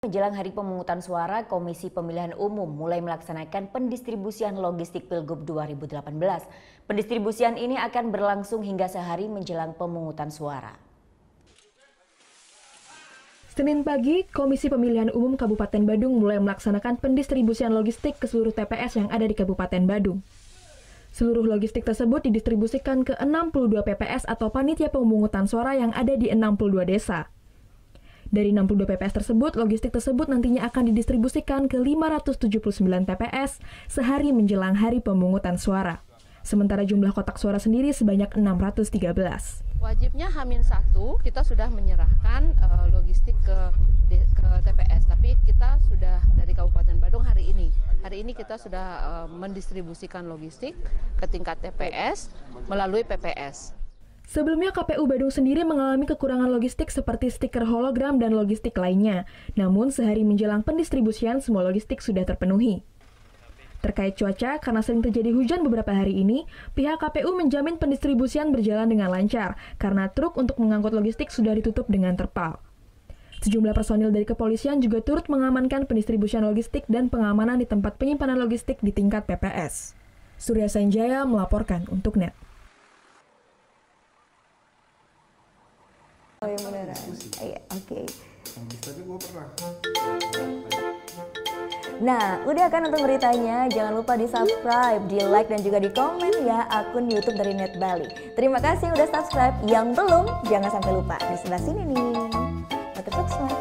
Menjelang hari pemungutan suara, Komisi Pemilihan Umum mulai melaksanakan pendistribusian logistik Pilgub 2018. Pendistribusian ini akan berlangsung hingga sehari menjelang pemungutan suara. Senin pagi, Komisi Pemilihan Umum Kabupaten Badung mulai melaksanakan pendistribusian logistik ke seluruh TPS yang ada di Kabupaten Badung. Seluruh logistik tersebut didistribusikan ke 62 PPS atau panitia pemungutan suara yang ada di 62 desa. Dari 62 PPS tersebut, logistik tersebut nantinya akan didistribusikan ke 579 TPS sehari menjelang hari pemungutan suara. Sementara jumlah kotak suara sendiri sebanyak 613. Wajibnya H-1 kita sudah menyerahkan logistik ke TPS, tapi kita sudah dari Kabupaten Badung hari ini. Hari ini kita sudah mendistribusikan logistik ke tingkat TPS melalui PPS. Sebelumnya KPU Badung sendiri mengalami kekurangan logistik seperti stiker hologram dan logistik lainnya. Namun sehari menjelang pendistribusian semua logistik sudah terpenuhi. Terkait cuaca, karena sering terjadi hujan beberapa hari ini, pihak KPU menjamin pendistribusian berjalan dengan lancar karena truk untuk mengangkut logistik sudah ditutup dengan terpal. Sejumlah personil dari kepolisian juga turut mengamankan pendistribusian logistik dan pengamanan di tempat penyimpanan logistik di tingkat PPS. Surya Sanjaya melaporkan untuk NET. Oh, yang beneran. Oke. Tapi gue pernah. Nah, udah kan untuk beritanya? Jangan lupa di-subscribe, di-like, dan juga di-komen ya akun YouTube dari Net Bali. Terima kasih udah subscribe. Yang belum, jangan sampai lupa. Di sebelah sini nih. Notif subscribe.